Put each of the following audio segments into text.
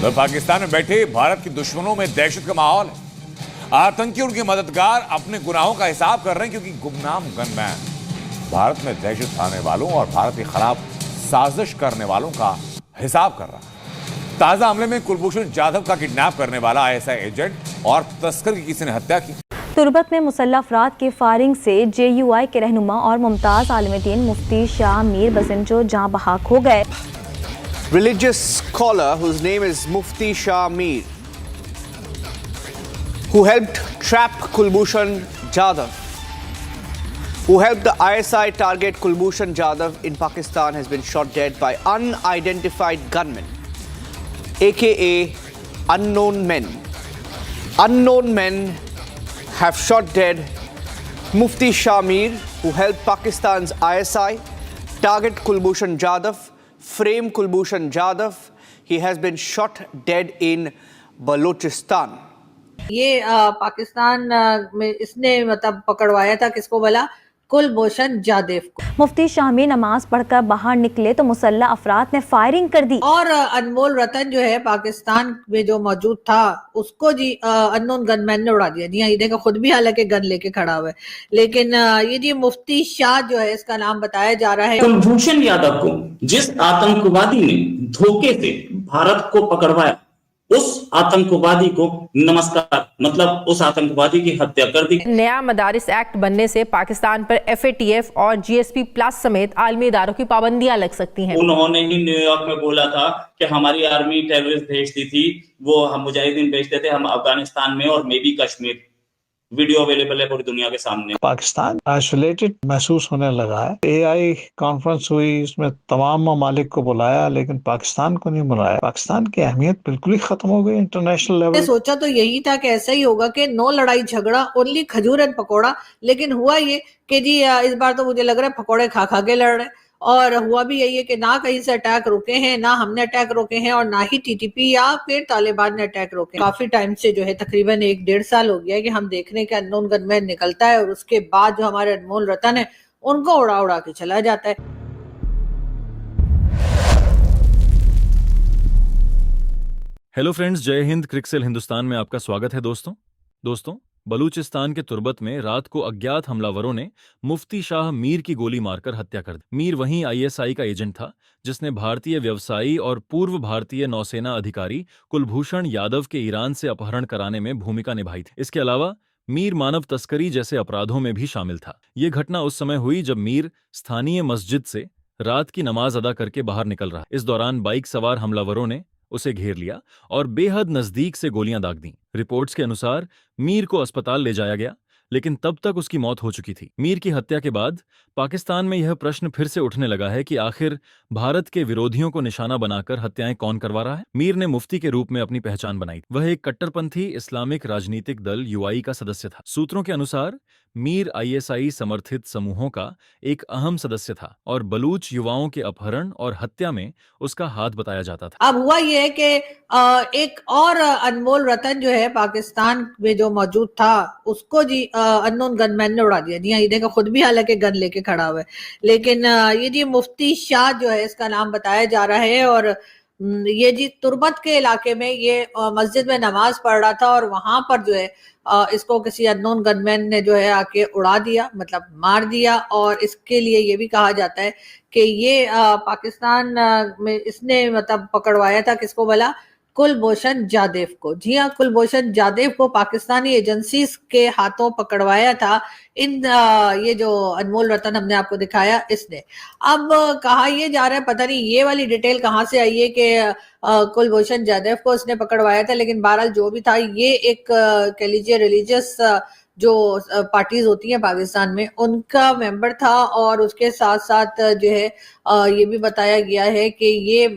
तो पाकिस्तान में बैठे भारत के दुश्मनों में दहशत का माहौल है। आतंकी उनके मददगार अपने गुनाहों का हिसाब कर रहे हैं, क्योंकि गुमनाम गनमैन भारत में दहशत फैलाने वालों और भारत के खिलाफ साजिश करने वालों का हिसाब कर रहा है। ताजा हमले में कुलभूषण जाधव का किडनैप करने वाला आईएसआई एजेंट और तस्कर की किसी ने हत्या की। तुर्बत में मुसल्लह अफराद के फायरिंग से JUI के रहनुमा और मुमताज आलिम-ए-दीन मुफ्ती शाह मीर बसिंजो जाँ बहक हो गए। Religious scholar whose name is Mufti Shah Mir, who helped trap Kulbhushan Jadhav, who helped the ISI target Kulbhushan Jadhav in Pakistan, has been shot dead by unidentified gunmen, aka unknown men. Unknown men have shot dead Mufti Shah Mir, who helped Pakistan's ISI target Kulbhushan Jadhav, frame Kulbhushan Jadhav. He has been shot dead in Balochistan. ये पाकिस्तान में इसने मतलब पकड़वाया था किसको बोला, कुलभूषण जाधव को। मुफ्ती शाह मीर नमाज पढ़कर बाहर निकले तो मुसल्लह अफराद ने फायरिंग कर दी और अनमोल रतन जो है पाकिस्तान में जो मौजूद था उसको जी अननोन गनमैन ने उड़ा दिया। जी हाँ, ये देखो खुद भी हालांकि गन लेके खड़ा हुआ है, लेकिन ये जी मुफ्ती शाह जो है इसका नाम बताया जा रहा है। कुलभूषण यादव को जिस आतंकवादी ने धोखे से भारत को पकड़वाया, उस आतंकवादी को नमस्कार, मतलब उस आतंकवादी की हत्या कर दी। नया मदारिस एक्ट बनने से पाकिस्तान पर FATF और GSP+ समेत आलमी इदारों की पाबंदियां लग सकती हैं। उन्होंने ही न्यूयॉर्क में बोला था कि हमारी आर्मी टेररिस्ट भेजती थी, वो हम मुजाहिदीन भेजते थे, हम अफगानिस्तान में और may be Kashmir. Video available है पूरी दुनिया के सामने। पाकिस्तान आइसोलेटेड महसूस होने लगा है। AI कॉन्फ्रेंस हुई, इसमें तमाम ममालिक को बुलाया, लेकिन पाकिस्तान को नहीं बुलाया। पाकिस्तान की अहमियत बिल्कुल ही खत्म हो गई इंटरनेशनल लेवल। सोचा तो यही था कि ऐसा ही होगा कि नो लड़ाई झगड़ा, ओनली खजूर एंड पकौड़ा, लेकिन हुआ ये कि जी इस बार तो मुझे लग रहा है पकौड़े खा खा के लड़ रहे हैं। और हुआ भी यही है कि ना कहीं से अटैक रुके हैं, ना हमने अटैक रोके हैं और ना ही TTP या फिर तालिबान ने अटैक रोके। काफी टाइम से जो है तकरीबन 1-1.5 साल हो गया है कि हम देख रहे हैं कि अननोन गनमैन निकलता है और उसके बाद जो हमारे अनमोल रतन है उनको उड़ा उड़ा के चला जाता है। हेलो फ्रेंड्स, जय हिंद। क्रिकसेल हिंदुस्तान में आपका स्वागत है। दोस्तों बलूचिस्तान के तुर्बत में रात को अज्ञात हमलावरों ने मुफ्ती शाह मीर की गोली मारकर हत्या कर दी। मीर वहीं ISI का एजेंट था जिसने भारतीय व्यवसायी और पूर्व भारतीय नौसेना अधिकारी कुलभूषण यादव के ईरान से अपहरण कराने में भूमिका निभाई थी। इसके अलावा मीर मानव तस्करी जैसे अपराधों में भी शामिल था। ये घटना उस समय हुई जब मीर स्थानीय मस्जिद से रात की नमाज अदा करके बाहर निकल रहा। इस दौरान बाइक सवार हमलावरों ने उसे घेर लिया और बेहद नजदीक से गोलियां दाग दी। रिपोर्ट्स के अनुसार मीर को अस्पताल ले जाया गया, लेकिन तब तक उसकी मौत हो चुकी थी। मीर की हत्या के बाद पाकिस्तान में यह प्रश्न फिर से उठने लगा है कि आखिर भारत के विरोधियों को निशाना बनाकर हत्याएं कौन करवा रहा है। मीर ने मुफ्ती के रूप में अपनी पहचान बनाई। वह एक कट्टरपंथी इस्लामिक राजनीतिक दल UI का सदस्य था। सूत्रों के अनुसार मीर ISI समर्थित समूहों का एक अहम सदस्य था और बलूच युवाओं के अपहरण और हत्या में उसका हाथ बताया जाता था। अब हुआ ये है कि एक और अनमोल रतन जो है पाकिस्तान में जो मौजूद था उसको जी अननोन गनमैन ने उड़ा दिया। जी हाँ, ये देखो खुद भी हालांकि गन लेके खड़ा हुआ है, लेकिन ये जी मुफ्ती शाह जो है इसका नाम बताया जा रहा है और ये जी तुर्बत के इलाके में ये मस्जिद में नमाज पढ़ रहा था और वहां पर जो है इसको किसी अननोन गनमैन ने जो है आके उड़ा दिया, मतलब मार दिया। और इसके लिए ये भी कहा जाता है कि ये पाकिस्तान में इसने मतलब पकड़वाया था किसको बोला, कुलभूषण जाधव को। जी हाँ, कुलभूषण जाधव को पाकिस्तानी एजेंसीज के हाथों पकड़वाया था इन ये जो अनमोल रतन हमने आपको दिखाया इसने। अब कहा ये जा रहा है, पता नहीं ये वाली डिटेल कहाँ से आई है कि कुलभूषण जाधव को उसने पकड़वाया था, लेकिन बहरहाल जो भी था ये एक कह लीजिए रिलीजियस जो पार्टीज होती हैं पाकिस्तान में उनका मेंबर था। और उसके साथ साथ जो है ये भी बताया गया है कि ये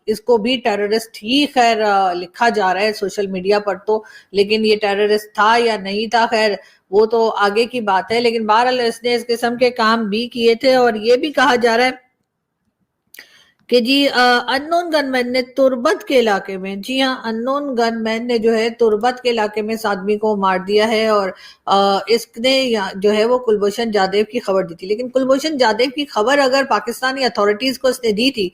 इसको भी टेररिस्ट ही खैर लिखा जा रहा है सोशल मीडिया पर तो, लेकिन ये टेररिस्ट था या नहीं था खैर वो तो आगे की बात है। लेकिन बहरहाल इसने इस किस्म के काम भी किए थे और ये भी कहा जा रहा है कि जी अननोन गनमैन ने तुर्बत के इलाके में, जी हाँ अननोन गनमैन ने जो है तुर्बत के इलाके में इस आदमी को मार दिया है और इसने जो है वो कुलभूषण जाधव की खबर दी थी। लेकिन कुलभूषण जाधव की खबर अगर पाकिस्तानी अथॉरिटीज को इसने दी थी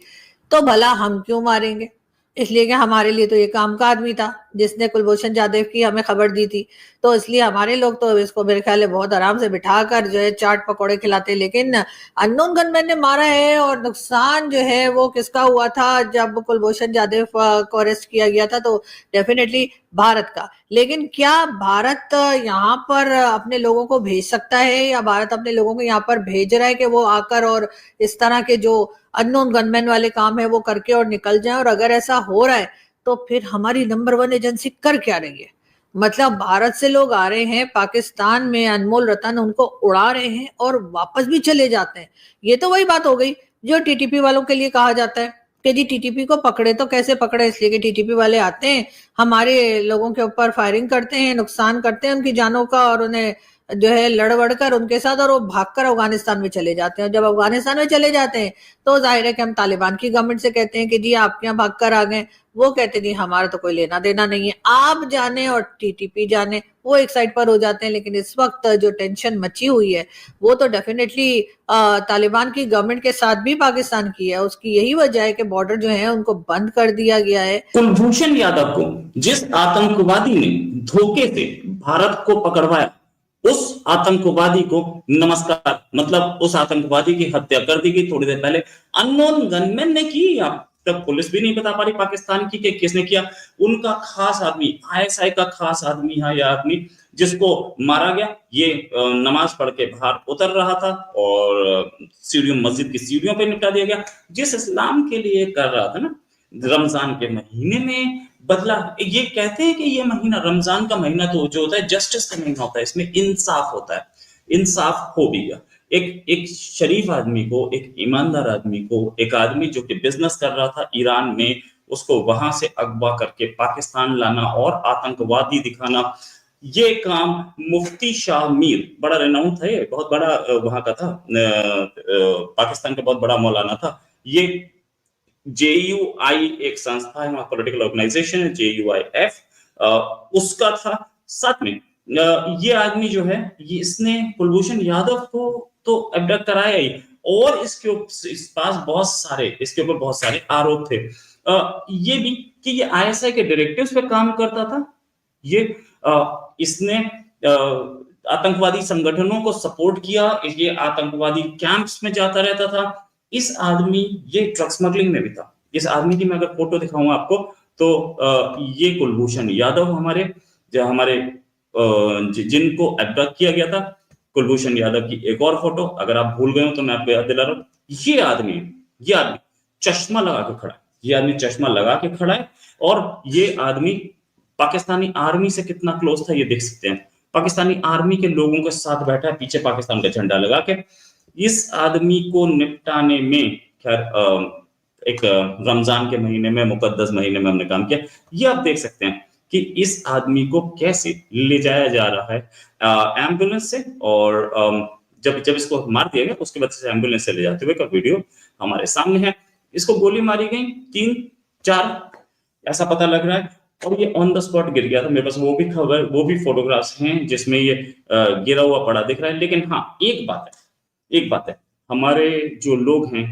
तो भला हम क्यों मारेंगे, इसलिए कि हमारे लिए तो ये काम का आदमी था जिसने कुलभूषण जाधव की हमें खबर दी थी, तो इसलिए हमारे लोग तो इसको मेरे ख्याल है बहुत आराम से बिठाकर जो है चाट पकौड़े खिलाते। लेकिन अननोन गनमैन ने मारा है और नुकसान जो है वो किसका हुआ था जब कुलभूषण जाधव को अरेस्ट किया गया था, तो डेफिनेटली भारत का। लेकिन क्या भारत यहाँ पर अपने लोगों को भेज सकता है या भारत अपने लोगों को यहाँ पर भेज रहा है कि वो आकर और इस तरह के जो अननोन गनमैन वाले काम है वो करके और निकल जाए? और अगर ऐसा हो रहा है तो फिर हमारी नंबर 1 एजेंसी कर क्या रही है? मतलब भारत से लोग आ रहे हैं, पाकिस्तान में अनमोल रतन उनको उड़ा रहे हैं और वापस भी चले जाते हैं। ये तो वही बात हो गई जो टीटीपी वालों के लिए कहा जाता है कि जी टीटीपी को पकड़े तो कैसे पकड़े, इसलिए कि टीटीपी वाले आते हैं, हमारे लोगों के ऊपर फायरिंग करते हैं, नुकसान करते हैं उनकी जानों का और उन्हें जो है लड़ वड़ कर उनके साथ, और वो भागकर अफगानिस्तान में चले जाते हैं। और जब अफगानिस्तान में चले जाते हैं तो जाहिर है कि हम तालिबान की गवर्नमेंट से कहते हैं कि जी आप यहाँ भाग कर आ गए, वो कहते हैं जी हमारा तो कोई लेना देना नहीं है, आप जाने और टीटीपी जाने, वो एक साइड पर हो जाते हैं। लेकिन इस वक्त जो टेंशन मची हुई है वो तो डेफिनेटली तालिबान की गवर्नमेंट के साथ भी पाकिस्तान की है। उसकी यही वजह है कि बॉर्डर जो है उनको बंद कर दिया गया है। कुलभूषण यादव को जिस आतंकवादी ने धोखे से भारत को पकड़वाया, उस आतंकवादी को नमस्कार, मतलब उस आतंकवादी की हत्या कर दी गई थोड़ी देर पहले अननोन गनमैन ने की। अब तक पुलिस भी नहीं बता पा रही पाकिस्तान की कि किसने किया। उनका खास आदमी, आईएसआई का खास आदमी है यह आदमी जिसको मारा गया। ये नमाज पढ़ के बाहर उतर रहा था और सीढ़ियों, मस्जिद की सीढ़ियों पे निपटा दिया गया। जिस इस्लाम के लिए कर रहा था ना, रमजान के महीने में बदला। ये कहते हैं कि ये महीना, रमजान का महीना तो जो होता है जस्टिस का महीना होता है, इसमें इंसाफ होता है। इंसाफ हो भी गया। एक शरीफ आदमी को, एक ईमानदार आदमी को, एक आदमी जो कि बिजनेस कर रहा था ईरान में, उसको वहां से अगवा करके पाकिस्तान लाना और आतंकवादी दिखाना, ये काम मुफ्ती शाह मीर, बड़ा रेनाउंड था, ये बहुत बड़ा वहां का था, पाकिस्तान का बहुत बड़ा मौलाना था। ये JUI एक संस्था है, पॉलिटिकल ऑर्गेनाइजेशन है, JUIF, उसका था। साथ में ये आदमी जो है, ये इसने कुलभूषण यादव को तो अबडक्ट कराया ही, और इसके ऊपर बहुत सारे आरोप थे। ये भी कि ये ISI के डायरेक्टिव्स पे काम करता था। ये इसने आतंकवादी संगठनों को सपोर्ट किया, ये आतंकवादी कैंप्स में जाता रहता था। इस आदमी, ये ड्रग स्मगलिंग में भी था। इस आदमी की मैं अगर फोटो दिखाऊं आपको तो ये कुलभूषण यादव हमारे जिनको अबडक्ट किया गया था, कुलभूषण यादव की एक और फोटो, अगर आप भूल गए हो तो मैं आपको याद दिला रहा हूं। ये आदमी चश्मा लगा के खड़ा है। ये आदमी चश्मा लगा के खड़ा है और ये आदमी पाकिस्तानी आर्मी से कितना क्लोज था ये देख सकते हैं। पाकिस्तानी आर्मी के लोगों के साथ बैठा है, पीछे पाकिस्तान का झंडा लगा के। इस आदमी को निपटाने में, खैर एक रमजान के महीने में, मुकद्दस महीने में हमने काम किया। ये आप देख सकते हैं कि इस आदमी को कैसे ले जाया जा रहा है एम्बुलेंस से, और जब इसको मार दिया गया उसके बाद से एम्बुलेंस से ले जाते हुए का वीडियो हमारे सामने है। इसको गोली मारी गई 3-4 ऐसा पता लग रहा है, और ये ऑन द स्पॉट गिर गया था। मेरे पास वो भी खबर, वो भी फोटोग्राफ्स हैं जिसमें ये गिरा हुआ पड़ा दिख रहा है। लेकिन हाँ, एक बात है, हमारे जो लोग हैं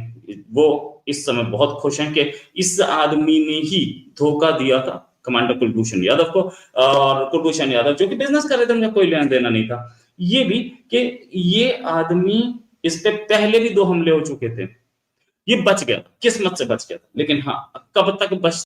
वो इस समय बहुत खुश हैं कि इस आदमी ने ही धोखा दिया था कमांडर कुलभूषण यादव को। और कुलभूषण यादव जो कि बिजनेस कर रहे थे, उनका कोई लेना देना नहीं था। ये भी कि ये आदमी, इस पे पहले भी 2 हमले हो चुके थे, ये बच गया, किस्मत से बच गया था। लेकिन हाँ, कब तक बच